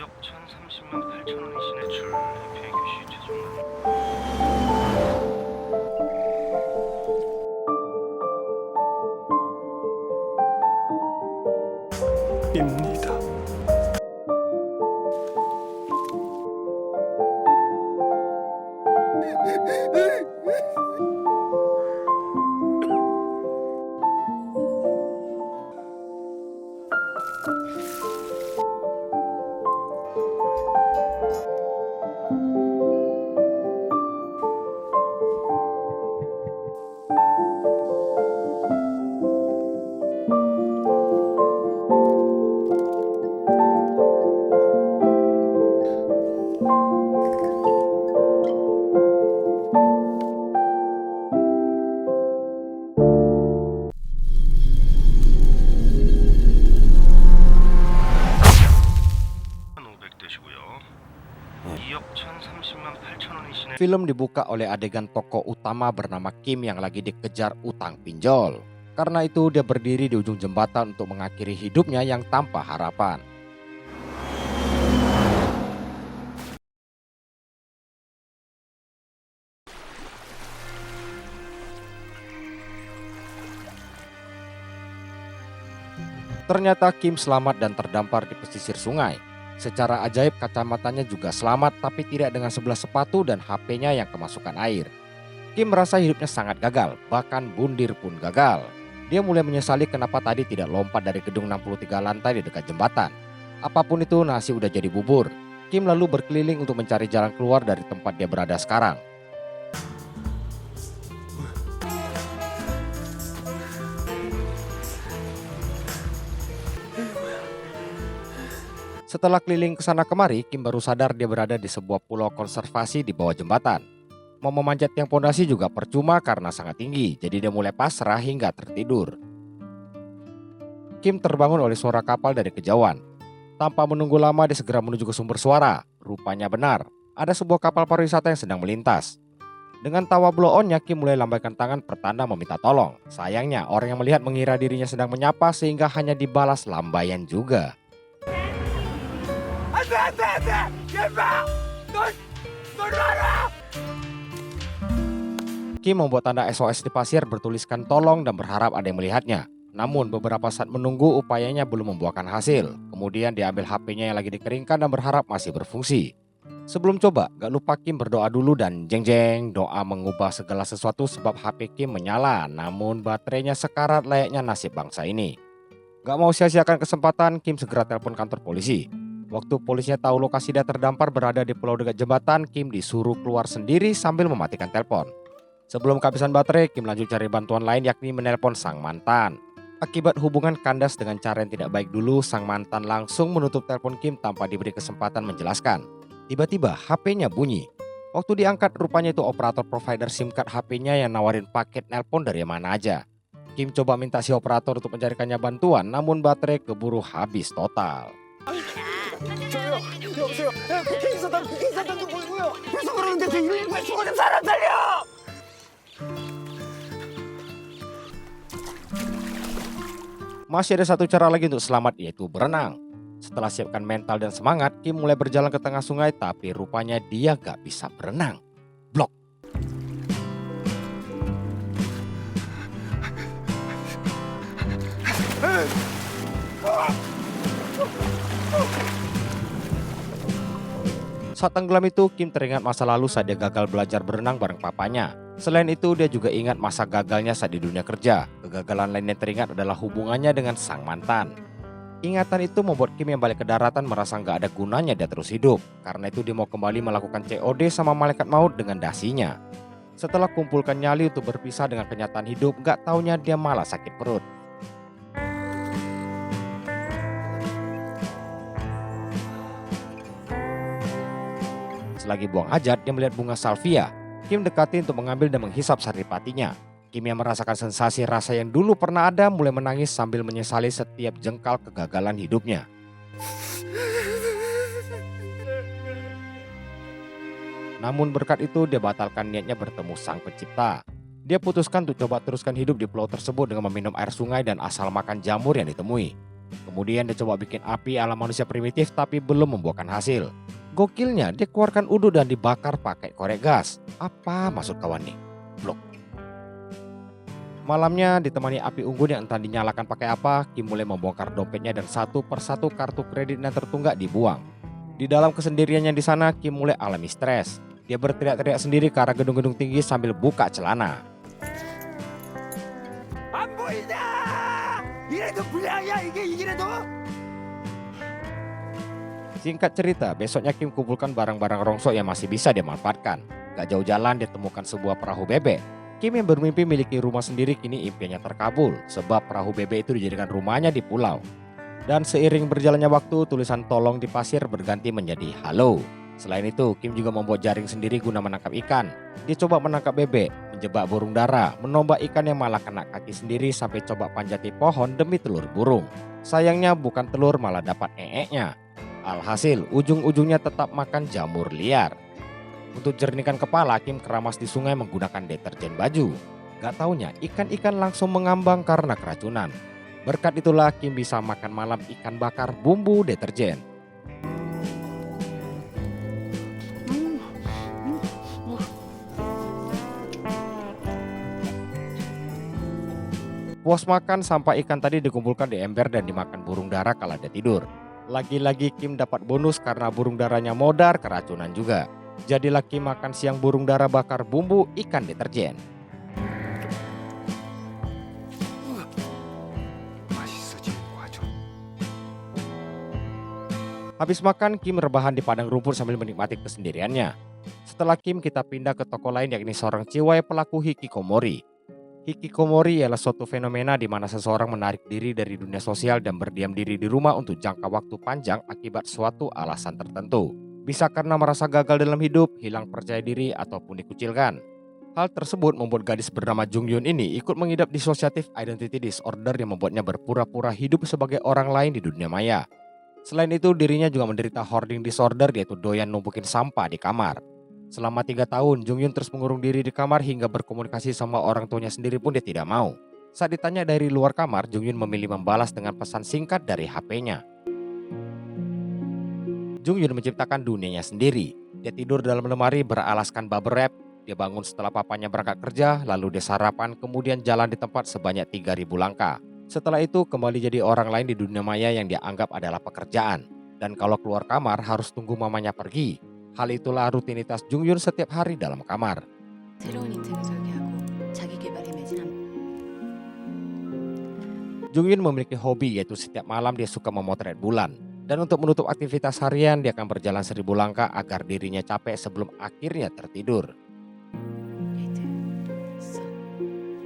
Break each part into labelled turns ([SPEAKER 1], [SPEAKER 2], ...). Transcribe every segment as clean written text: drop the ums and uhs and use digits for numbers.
[SPEAKER 1] 2억 1,030만 8천 원이 신해출 비행기 시 최종만.
[SPEAKER 2] 입니다.
[SPEAKER 1] 되시고요. 2억 1,030만 8천 원이 신해.
[SPEAKER 3] Film dibuka oleh adegan tokoh utama bernama Kim yang lagi dikejar utang pinjol. Karena itu dia berdiri di ujung jembatan untuk mengakhiri hidupnya yang tanpa harapan. Ternyata Kim selamat dan terdampar di pesisir sungai. Secara ajaib kacamatanya juga selamat tapi tidak dengan sebelah sepatu dan HP-nya yang kemasukan air. Kim merasa hidupnya sangat gagal, bahkan bundir pun gagal. Dia mulai menyesali kenapa tadi tidak lompat dari gedung 63 lantai di dekat jembatan. Apapun itu, nasi udah jadi bubur. Kim lalu berkeliling untuk mencari jalan keluar dari tempat dia berada sekarang. Setelah keliling ke sana kemari, Kim baru sadar dia berada di sebuah pulau konservasi di bawah jembatan. Mau memanjat tiang pondasi juga percuma karena sangat tinggi, jadi dia mulai pasrah hingga tertidur. Kim terbangun oleh suara kapal dari kejauhan. Tanpa menunggu lama dia segera menuju ke sumber suara. Rupanya benar, ada sebuah kapal pariwisata yang sedang melintas. Dengan tawa blow-onnya, Kim mulai lambaikan tangan pertanda meminta tolong. Sayangnya orang yang melihat mengira dirinya sedang menyapa sehingga hanya dibalas lambaian juga. Kim membuat tanda SOS di pasir bertuliskan tolong dan berharap ada yang melihatnya. Namun beberapa saat menunggu upayanya belum membuahkan hasil. Kemudian dia ambil HP-nya yang lagi dikeringkan dan berharap masih berfungsi. Sebelum coba, gak lupa Kim berdoa dulu dan jeng jeng, doa mengubah segala sesuatu sebab HP Kim menyala. Namun baterainya sekarat layaknya nasib bangsa ini. Gak mau sia-siakan kesempatan, Kim segera telepon kantor polisi. Waktu polisinya tahu lokasi dia terdampar berada di pulau dekat jembatan, Kim disuruh keluar sendiri sambil mematikan telepon. Sebelum kehabisan baterai, Kim lanjut cari bantuan lain yakni menelpon sang mantan. Akibat hubungan kandas dengan cara yang tidak baik dulu, sang mantan langsung menutup telepon Kim tanpa diberi kesempatan menjelaskan. Tiba-tiba HP-nya bunyi. Waktu diangkat rupanya itu operator provider SIM card HP-nya yang nawarin paket nelpon dari mana aja. Kim coba minta si operator untuk mencarikannya bantuan, namun baterai keburu habis total.
[SPEAKER 2] 여보세요. 인사단 좀 보이고요. 계속 그러는데 저 왜 죽어 좀 사람 살려!
[SPEAKER 3] Masih ada satu cara lagi untuk selamat, yaitu berenang. Setelah siapkan mental dan semangat, Kim mulai berjalan ke tengah sungai, tapi rupanya dia gak bisa berenang. Blok. Saat tenggelam itu, Kim teringat masa lalu saat dia gagal belajar berenang bareng papanya. Selain itu, dia juga ingat masa gagalnya saat di dunia kerja. Kegagalan lain yang teringat adalah hubungannya dengan sang mantan. Ingatan itu membuat Kim yang balik ke daratan merasa nggak ada gunanya dia terus hidup. Karena itu dia mau kembali melakukan COD sama malaikat maut dengan dasinya. Setelah kumpulkan nyali untuk berpisah dengan kenyataan hidup, nggak taunya dia malah sakit perut. Selagi buang hajat, dia melihat bunga salvia. Kim dekati untuk mengambil dan menghisap saripatinya. Kim yang merasakan sensasi rasa yang dulu pernah ada mulai menangis sambil menyesali setiap jengkal kegagalan hidupnya. Namun berkat itu dia batalkan niatnya bertemu sang pencipta. Dia putuskan untuk coba teruskan hidup di pulau tersebut dengan meminum air sungai dan asal makan jamur yang ditemui. Kemudian dia coba bikin api ala manusia primitif tapi belum membuahkan hasil. Gokilnya dia keluarkan uduk dan dibakar pakai korek gas. Apa maksud kawan nih? Blok. Malamnya ditemani api unggun yang entah dinyalakan pakai apa, Kim mulai membongkar dompetnya dan satu persatu kartu kredit yang tertunggak dibuang. Di dalam kesendiriannya di sana, Kim mulai alami stres. Dia berteriak-teriak sendiri ke arah gedung-gedung tinggi sambil buka celana.
[SPEAKER 2] 안 보이냐? 이래도 불량이야 이래도?
[SPEAKER 3] Singkat cerita, besoknya Kim kumpulkan barang-barang rongsok yang masih bisa dia manfaatkan. Gak jauh jalan dia temukan sebuah perahu bebek. Kim yang bermimpi memiliki rumah sendiri kini impiannya terkabul sebab perahu bebek itu dijadikan rumahnya di pulau. Dan seiring berjalannya waktu, tulisan tolong di pasir berganti menjadi halo. Selain itu, Kim juga membuat jaring sendiri guna menangkap ikan. Dia coba menangkap bebek, menjebak burung dara, menombak ikan yang malah kena kaki sendiri sampai coba panjati pohon demi telur burung. Sayangnya bukan telur malah dapat ee-nya. Alhasil, ujung-ujungnya tetap makan jamur liar. Untuk jernihkan kepala, Kim keramas di sungai menggunakan deterjen baju. Gak taunya, ikan-ikan langsung mengambang karena keracunan. Berkat itulah Kim bisa makan malam ikan bakar bumbu deterjen. Puas makan, sampah ikan tadi dikumpulkan di ember dan dimakan burung dara kala dia tidur. Lagi-lagi Kim dapat bonus karena burung daranya modar keracunan juga. Jadilah Kim makan siang burung dara bakar bumbu ikan deterjen. Habis makan, Kim rebahan di padang rumput sambil menikmati kesendiriannya. Setelah Kim, kita pindah ke toko lain yakni seorang ciwai pelaku hikikomori. Hikikomori ialah suatu fenomena di mana seseorang menarik diri dari dunia sosial dan berdiam diri di rumah untuk jangka waktu panjang akibat suatu alasan tertentu. Bisa karena merasa gagal dalam hidup, hilang percaya diri, ataupun dikucilkan. Hal tersebut membuat gadis bernama Jung Yun ini ikut mengidap dissociative identity disorder yang membuatnya berpura-pura hidup sebagai orang lain di dunia maya. Selain itu, dirinya juga menderita hoarding disorder, yaitu doyan numpukin sampah di kamar. Selama 3 tahun, Jung Yun terus mengurung diri di kamar hingga berkomunikasi sama orang tuanya sendiri pun dia tidak mau. Saat ditanya dari luar kamar, Jung Yun memilih membalas dengan pesan singkat dari HP-nya. Jung Yun menciptakan dunianya sendiri. Dia tidur dalam lemari beralaskan bubble wrap. Dia bangun setelah papanya berangkat kerja, lalu dia sarapan, kemudian jalan di tempat sebanyak 3.000 langkah. Setelah itu kembali jadi orang lain di dunia maya yang dia anggap adalah pekerjaan. Dan kalau keluar kamar harus tunggu mamanya pergi. Hal itulah rutinitas Jung Yun setiap hari dalam kamar.
[SPEAKER 4] 새로운 인생을 설계하고 자기 개발에 매진합니다.
[SPEAKER 3] Jung Yun memiliki hobi yaitu setiap malam dia suka memotret bulan. Dan untuk menutup aktivitas harian dia akan berjalan 1.000 langkah agar dirinya capek sebelum akhirnya tertidur.
[SPEAKER 4] 레드, 선,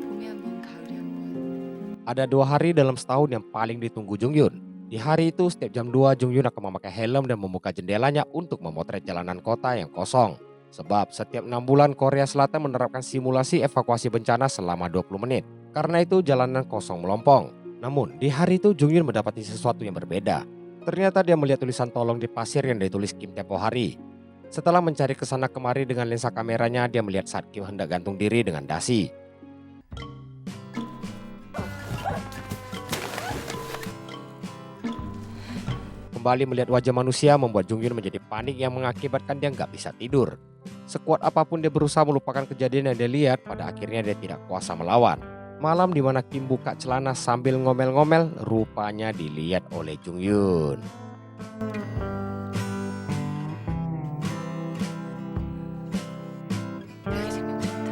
[SPEAKER 4] 봄이 한 번, 가을이 한 번.
[SPEAKER 3] Ada 2 hari dalam setahun yang paling ditunggu Jung Yun. Di hari itu setiap jam 2 Jung Yun akan memakai helm dan membuka jendelanya untuk memotret jalanan kota yang kosong. Sebab setiap 6 bulan Korea Selatan menerapkan simulasi evakuasi bencana selama 20 menit. Karena itu jalanan kosong melompong. Namun di hari itu Jung Yun mendapati sesuatu yang berbeda. Ternyata dia melihat tulisan tolong di pasir yang ditulis Kim tempo hari. Setelah mencari kesana kemari dengan lensa kameranya, dia melihat saat Kim hendak gantung diri dengan dasi. Kembali melihat wajah manusia membuat Jung Yun menjadi panik yang mengakibatkan dia nggak bisa tidur. Sekuat apapun dia berusaha melupakan kejadian yang dia lihat, pada akhirnya dia tidak kuasa melawan. Malam di mana Kim buka celana sambil ngomel-ngomel, rupanya dilihat oleh Jung Yun.
[SPEAKER 4] 나의 생명체다.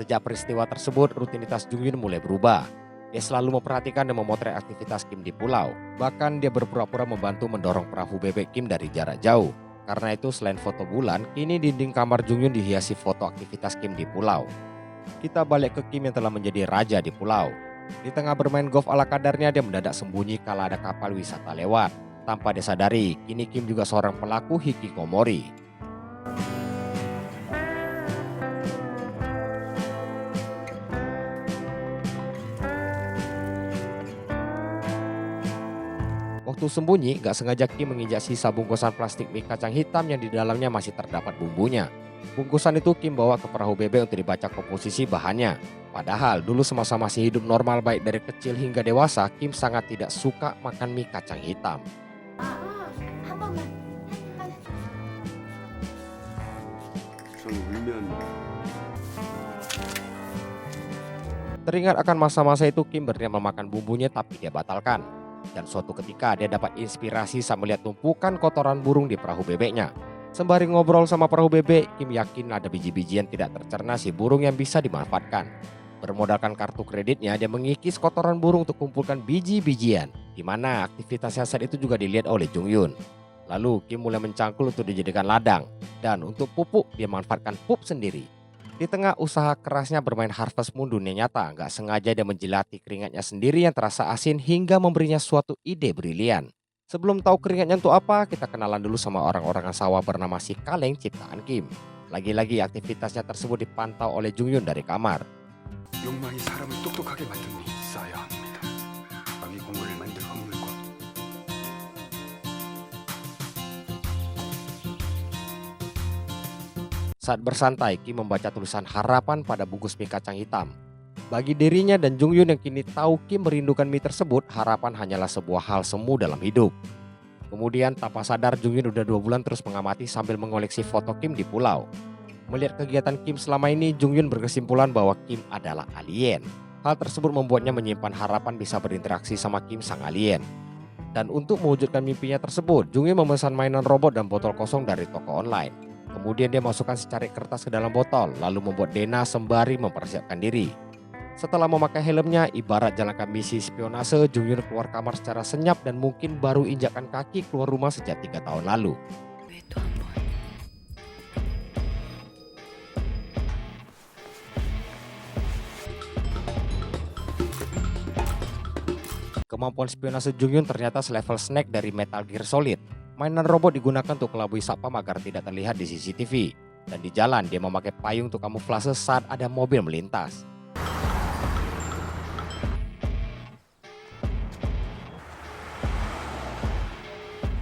[SPEAKER 3] Sejak peristiwa tersebut, rutinitas Jung Yun mulai berubah. Dia selalu memperhatikan dan memotret aktivitas Kim di pulau. Bahkan dia berpura-pura membantu mendorong perahu bebek Kim dari jarak jauh. Karena itu selain foto bulan, kini dinding kamar Jung Yun dihiasi foto aktivitas Kim di pulau. Kita balik ke Kim yang telah menjadi raja di pulau. Di tengah bermain golf ala kadarnya, dia mendadak sembunyi kala ada kapal wisata lewat. Tanpa dia sadari, kini Kim juga seorang pelaku hikikomori. Waktu sembunyi, gak sengaja Kim menginjak sisa bungkusan plastik mie kacang hitam yang di dalamnya masih terdapat bumbunya. Bungkusan itu Kim bawa ke perahu bebek untuk dibaca komposisi bahannya. Padahal dulu semasa masih hidup normal baik dari kecil hingga dewasa, Kim sangat tidak suka makan mie kacang hitam.
[SPEAKER 4] 한 번만.
[SPEAKER 2] 저는 울면
[SPEAKER 3] Teringat akan masa-masa itu, Kim berniat memakan bumbunya tapi dia batalkan. Dan suatu ketika dia dapat inspirasi saat melihat tumpukan kotoran burung di perahu bebeknya. Sembari ngobrol sama perahu bebek, Kim yakin ada biji-bijian tidak tercerna si burung yang bisa dimanfaatkan. Bermodalkan kartu kreditnya, dia mengikis kotoran burung untuk kumpulkan biji-bijian, di mana aktivitasnya saat itu juga dilihat oleh Jung Yun. Lalu Kim mulai mencangkul untuk dijadikan ladang, dan untuk pupuk dia manfaatkan pup sendiri. Di tengah usaha kerasnya bermain Harvest Moon dunia nyata, nggak sengaja dia menjilati keringatnya sendiri yang terasa asin hingga memberinya suatu ide brilian. Sebelum tahu keringatnya untuk apa, kita kenalan dulu sama orang-orang sawah bernama si Kaleng ciptaan Kim. Lagi-lagi aktivitasnya tersebut dipantau oleh Jung Yun dari kamar.
[SPEAKER 2] 욕망이 사람을 똑똑하게 만든 데 있어야 합니다. 왕이 공을 만들 확률과
[SPEAKER 3] Saat bersantai, Kim membaca tulisan harapan pada bungkus mie kacang hitam. Bagi dirinya dan Jung Yun yang kini tahu Kim merindukan mie tersebut, harapan hanyalah sebuah hal semu dalam hidup. Kemudian tanpa sadar Jung Yun udah 2 bulan terus mengamati sambil mengoleksi foto Kim di pulau. Melihat kegiatan Kim selama ini, Jung Yun berkesimpulan bahwa Kim adalah alien. Hal tersebut membuatnya menyimpan harapan bisa berinteraksi sama Kim sang alien. Dan untuk mewujudkan mimpinya tersebut, Jung Yun memesan mainan robot dan botol kosong dari toko online. Kemudian dia masukkan secari kertas ke dalam botol, lalu membuat Dena sembari mempersiapkan diri. Setelah memakai helmnya, ibarat jalankan misi spionase, Jung Yun keluar kamar secara senyap dan mungkin baru injakan kaki keluar rumah sejak 3 tahun lalu.
[SPEAKER 4] 왜 또 한 번?
[SPEAKER 3] Kemampuan spionase Jung Yun ternyata selevel Snake dari Metal Gear Solid. Mainan robot digunakan untuk kelabui satpam agar tidak terlihat di CCTV. Dan di jalan dia memakai payung untuk kamuflase saat ada mobil melintas.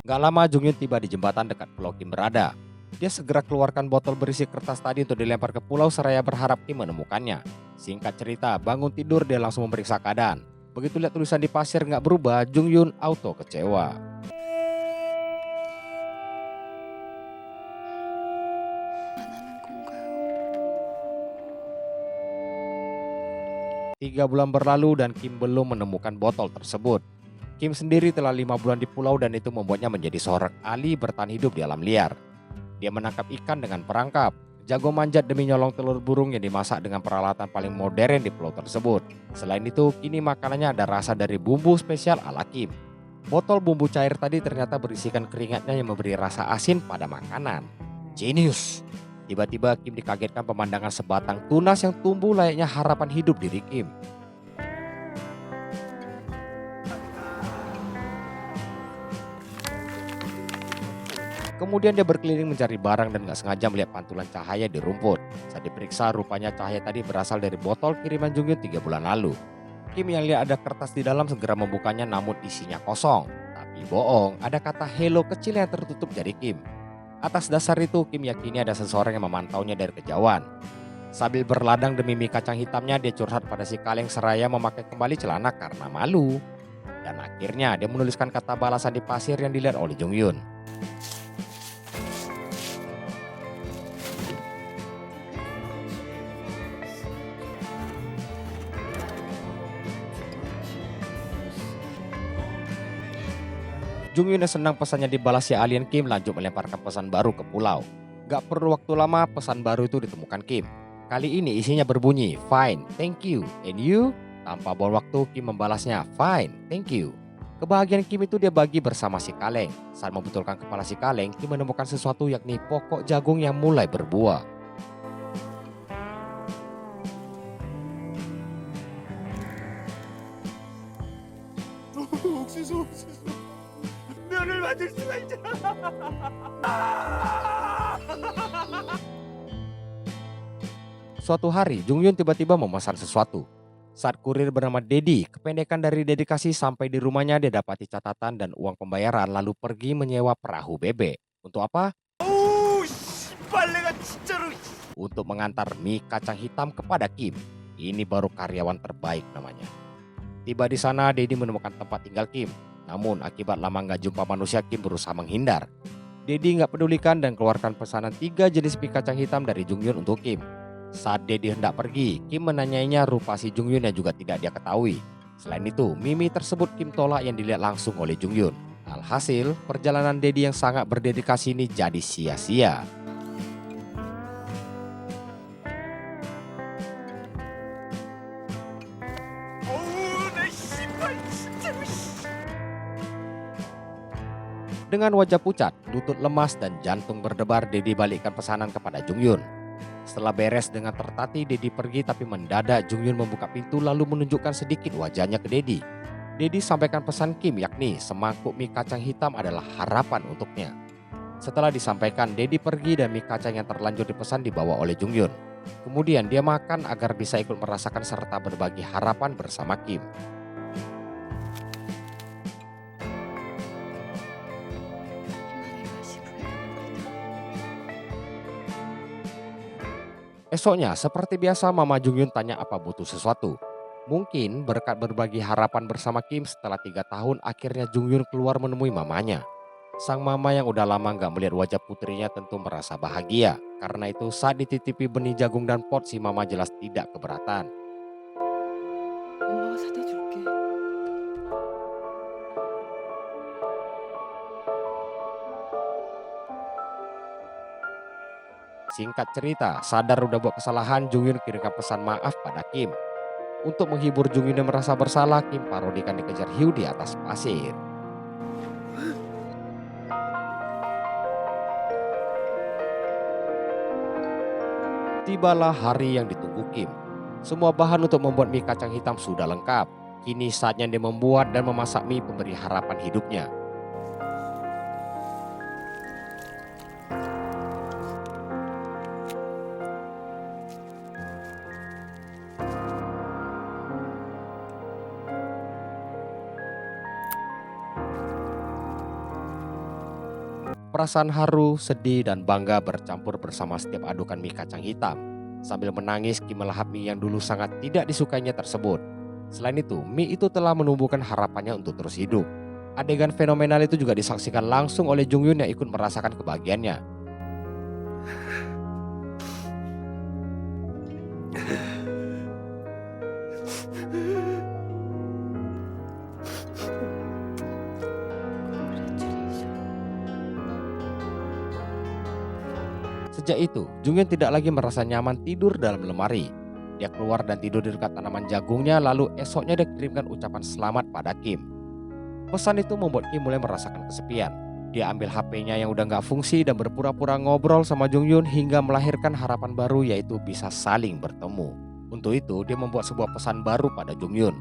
[SPEAKER 3] Gak lama Jung Yun tiba di jembatan dekat pulau Kim berada. Dia segera keluarkan botol berisi kertas tadi untuk dilempar ke pulau seraya berharap Kim menemukannya. Singkat cerita, bangun tidur dia langsung memeriksa keadaan. Begitu lihat tulisan di pasir nggak berubah, Jung Yun auto kecewa.
[SPEAKER 4] 하나는 건가요?
[SPEAKER 3] 3 bulan berlalu dan Kim belum menemukan botol tersebut. Kim sendiri telah 5 bulan di pulau dan itu membuatnya menjadi seorang ahli bertahan hidup di alam liar. Dia menangkap ikan dengan perangkap, jago manjat demi nyolong telur burung yang dimasak dengan peralatan paling modern di pulau tersebut. Selain itu, kini makanannya ada rasa dari bumbu spesial ala Kim. Botol bumbu cair tadi ternyata berisikan keringatnya yang memberi rasa asin pada makanan. Genius! Tiba-tiba Kim dikagetkan pemandangan sebatang tunas yang tumbuh layaknya harapan hidup diri Kim. Kemudian dia berkeliling mencari barang dan gak sengaja melihat pantulan cahaya di rumput. Saat diperiksa, rupanya cahaya tadi berasal dari botol kiriman Jung Yun 3 bulan lalu. Kim yang lihat ada kertas di dalam segera membukanya namun isinya kosong. Tapi bohong, ada kata hello kecil yang tertutup jari Kim. Atas dasar itu, Kim yakini ada seseorang yang memantaunya dari kejauhan. Sambil berladang demi mie kacang hitamnya, dia curhat pada si Kaleng seraya memakai kembali celana karena malu. Dan akhirnya dia menuliskan kata balasan di pasir yang dilihat oleh Jung Yun. Jung Yun yang senang pesannya dibalas si alien Kim lanjut melemparkan pesan baru ke pulau. Gak perlu waktu lama pesan baru itu ditemukan Kim. Kali ini isinya berbunyi, "Fine, thank you, and you?" Tanpa buang waktu Kim membalasnya, "Fine, thank you." Kebahagiaan Kim itu dia bagi bersama si Kaleng. Saat membetulkan kepala si Kaleng, Kim menemukan sesuatu yakni pokok jagung yang mulai berbuah.
[SPEAKER 2] 옥수수 면을 만들 수가 있잖아.
[SPEAKER 3] Suatu hari, Jung Yun tiba-tiba memesan sesuatu. Saat kurir bernama Dedi, kependekan dari dedikasi, sampai di rumahnya, dia dapati catatan dan uang pembayaran lalu pergi menyewa perahu bebek. Untuk apa? Untuk mengantar mie kacang hitam kepada Kim. Ini baru karyawan terbaik namanya. Tiba di sana, Dedi menemukan tempat tinggal Kim. Namun akibat lama nggak jumpa manusia, Kim berusaha menghindar. Dedi nggak pedulikan dan keluarkan pesanan 3 jenis mie kacang hitam dari Jungyun untuk Kim. Saat Dedi hendak pergi, Kim menanyainya rupa si Jungyun yang juga tidak dia ketahui. Selain itu, mie tersebut Kim tolak yang dilihat langsung oleh Jungyun. Alhasil, perjalanan Dedi yang sangat berdedikasi ini jadi sia-sia. Dengan wajah pucat, lutut lemas, dan jantung berdebar, Dedi balikkan pesanan kepada Jungyun. Setelah beres dengan tertati, Dedi pergi, tapi mendadak Jungyun membuka pintu lalu menunjukkan sedikit wajahnya ke Dedi. Dedi sampaikan pesan Kim, yakni semangkuk mie kacang hitam adalah harapan untuknya. Setelah disampaikan, Dedi pergi dan mie kacang yang terlanjur dipesan dibawa oleh Jungyun. Kemudian dia makan agar bisa ikut merasakan serta berbagi harapan bersama Kim. Esoknya, seperti biasa, Mama Jungyun tanya apa butuh sesuatu. Mungkin berkat berbagi harapan bersama Kim, setelah 3 tahun akhirnya Jungyun keluar menemui mamanya. Sang mama yang udah lama gak melihat wajah putrinya tentu merasa bahagia. Karena itu saat dititipi benih jagung dan pot, si mama jelas tidak keberatan.
[SPEAKER 4] 엄마가 사다 줄게.
[SPEAKER 3] Singkat cerita, sadar udah buat kesalahan, Jungyun kirimkan pesan maaf pada Kim. Untuk menghibur Jungyun yang merasa bersalah, Kim parodikan dikejar hiu di atas pasir. Tibalah hari yang ditunggu Kim. Semua bahan untuk membuat mie kacang hitam sudah lengkap. Kini saatnya dia membuat dan memasak mie pemberi harapan hidupnya. Perasaan haru, sedih, dan bangga bercampur bersama setiap adukan mie kacang hitam. Sambil menangis, Kim melahap mie yang dulu sangat tidak disukainya tersebut. Selain itu, mie itu telah menumbuhkan harapannya untuk terus hidup. Adegan fenomenal itu juga disaksikan langsung oleh Jungyun yang ikut merasakan kebahagiaannya. Sejak itu, Jungyun tidak lagi merasa nyaman tidur dalam lemari. Dia keluar dan tidur di dekat tanaman jagungnya, lalu esoknya dia kirimkan ucapan selamat pada Kim. Pesan itu membuat Kim mulai merasakan kesepian. Dia ambil HP-nya yang udah gak fungsi dan berpura-pura ngobrol sama Jungyun hingga melahirkan harapan baru, yaitu bisa saling bertemu. Untuk itu, dia membuat sebuah pesan baru pada Jungyun.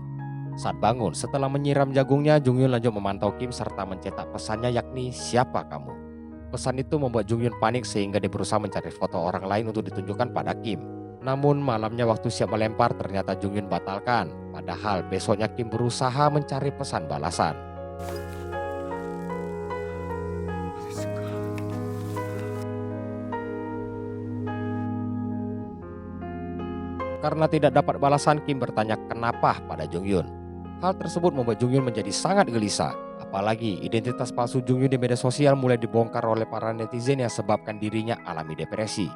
[SPEAKER 3] Saat bangun, setelah menyiram jagungnya, Jungyun lanjut memantau Kim serta mencetak pesannya, yakni siapa kamu. Pesan itu membuat Jungyun panik sehingga dia berusaha mencari foto orang lain untuk ditunjukkan pada Kim. Namun malamnya waktu siap melempar, ternyata Jungyun batalkan. Padahal besoknya Kim berusaha mencari pesan balasan. Karena tidak dapat balasan, Kim bertanya kenapa pada Jungyun. Hal tersebut membuat Jungyun menjadi sangat gelisah. Apalagi identitas palsu Jungyun di media sosial mulai dibongkar oleh para netizen yang sebabkan dirinya alami depresi.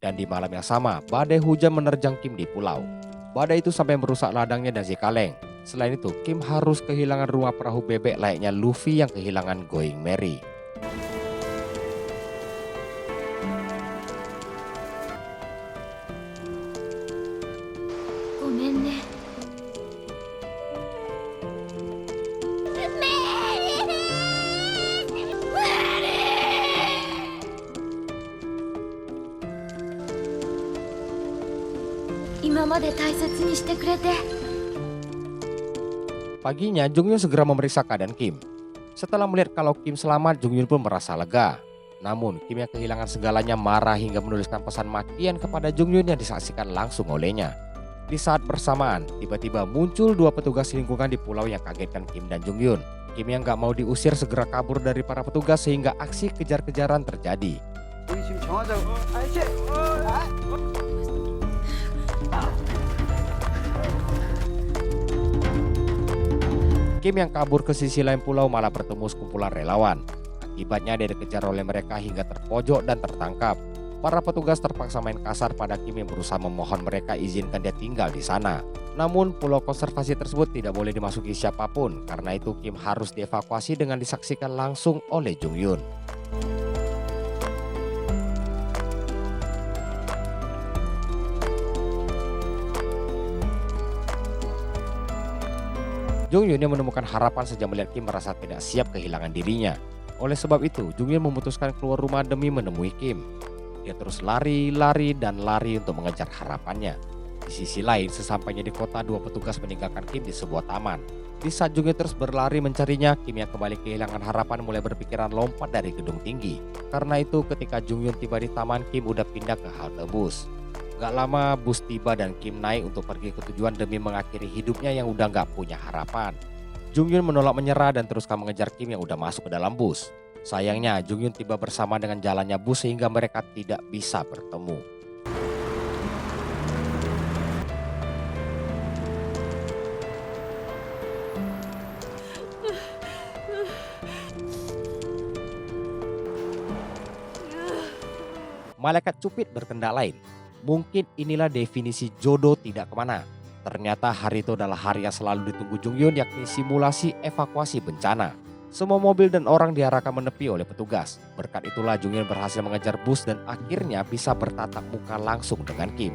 [SPEAKER 3] Dan di malam yang sama, badai hujan menerjang Kim di pulau. Badai itu sampai merusak ladangnya dan si kaleng. Selain itu, Kim harus kehilangan rumah perahu bebek layaknya Luffy yang kehilangan Going Merry. Paginya, Jung Yun segera memeriksa keadaan Kim. Setelah melihat kalau Kim selamat, Jung Yun pun merasa lega. Namun, Kim yang kehilangan segalanya marah hingga menuliskan pesan makian kepada Jung Yun yang disaksikan langsung olehnya. Di saat bersamaan, tiba-tiba muncul dua petugas lingkungan di pulau yang kagetkan Kim dan Jung Yun. Kim yang gak mau diusir segera kabur dari para petugas sehingga aksi kejar-kejaran terjadi.
[SPEAKER 2] 우리 지금 정하자고. 아이씨.
[SPEAKER 3] Kim yang kabur ke sisi lain pulau malah bertemu sekumpulan relawan. Akibatnya dia dikejar oleh mereka hingga terpojok dan tertangkap. Para petugas terpaksa main kasar pada Kim yang berusaha memohon mereka izinkan dia tinggal di sana. Namun pulau konservasi tersebut tidak boleh dimasuki siapapun. Karena itu Kim harus dievakuasi dengan disaksikan langsung oleh Jung Yun. Jung Yun yang menemukan harapan sejak melihat Kim merasa tidak siap kehilangan dirinya. Oleh sebab itu, Jung Yun memutuskan keluar rumah demi menemui Kim. Dia terus lari untuk mengejar harapannya. Di sisi lain, sesampainya di kota, dua petugas meninggalkan Kim di sebuah taman. Di saat Jung Yun terus berlari mencarinya, Kim yang kembali kehilangan harapan mulai berpikiran lompat dari gedung tinggi. Karena itu, ketika Jung Yun tiba di taman, Kim udah pindah ke halte bus. Gak lama bus tiba dan Kim naik untuk pergi ke tujuan demi mengakhiri hidupnya yang udah gak punya harapan. Jung Yun menolak menyerah dan teruskan mengejar Kim yang udah masuk ke dalam bus. Sayangnya Jung Yun tiba bersama dengan jalannya bus sehingga mereka tidak bisa bertemu. Malaikat Cupid berkendak lain. Mungkin inilah definisi jodoh tidak kemana. Ternyata hari itu adalah hari yang selalu ditunggu Jung Yun, yakni simulasi evakuasi bencana. Semua mobil dan orang diarahkan menepi oleh petugas. Berkat itulah Jung Yun berhasil mengejar bus dan akhirnya bisa bertatap muka langsung dengan Kim.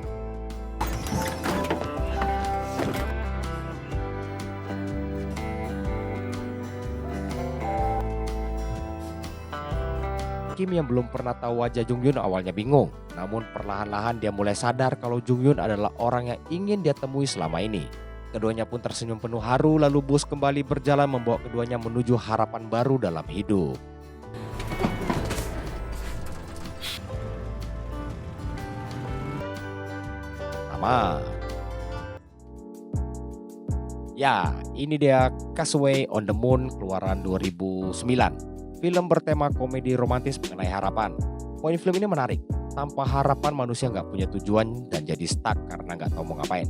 [SPEAKER 3] Kim yang belum pernah tahu wajah Jung Yun awalnya bingung. Namun perlahan-lahan dia mulai sadar kalau Jung Yun adalah orang yang ingin dia temui selama ini. Keduanya pun tersenyum penuh haru lalu bus kembali berjalan membawa keduanya menuju harapan baru dalam hidup. Tamat. Ya, ini dia Castaway on the Moon keluaran 2009. Film bertema komedi romantis mengenai harapan. Poin film ini menarik. Tanpa harapan manusia nggak punya tujuan dan jadi stuck karena nggak tahu mau ngapain.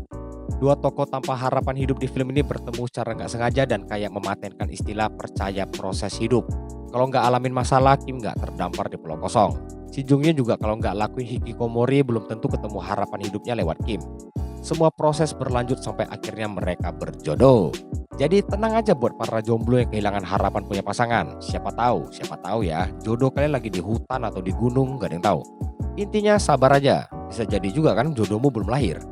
[SPEAKER 3] Dua tokoh tanpa harapan hidup di film ini bertemu secara nggak sengaja dan kayak mematenkan istilah percaya proses hidup. Kalau nggak alamin masalah, Kim nggak terdampar di pulau kosong. Si Jung Yun juga kalau nggak lakuin hikikomori belum tentu ketemu harapan hidupnya lewat Kim. Semua proses berlanjut sampai akhirnya mereka berjodoh. Jadi tenang aja buat para jomblo yang kehilangan harapan punya pasangan. Siapa tahu ya, jodoh kalian lagi di hutan atau di gunung, gak ada yang tahu. Intinya sabar aja, bisa jadi juga kan jodohmu belum lahir.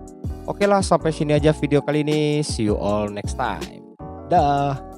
[SPEAKER 3] Oke lah, sampai sini aja video kali ini. See you all next time. Dah.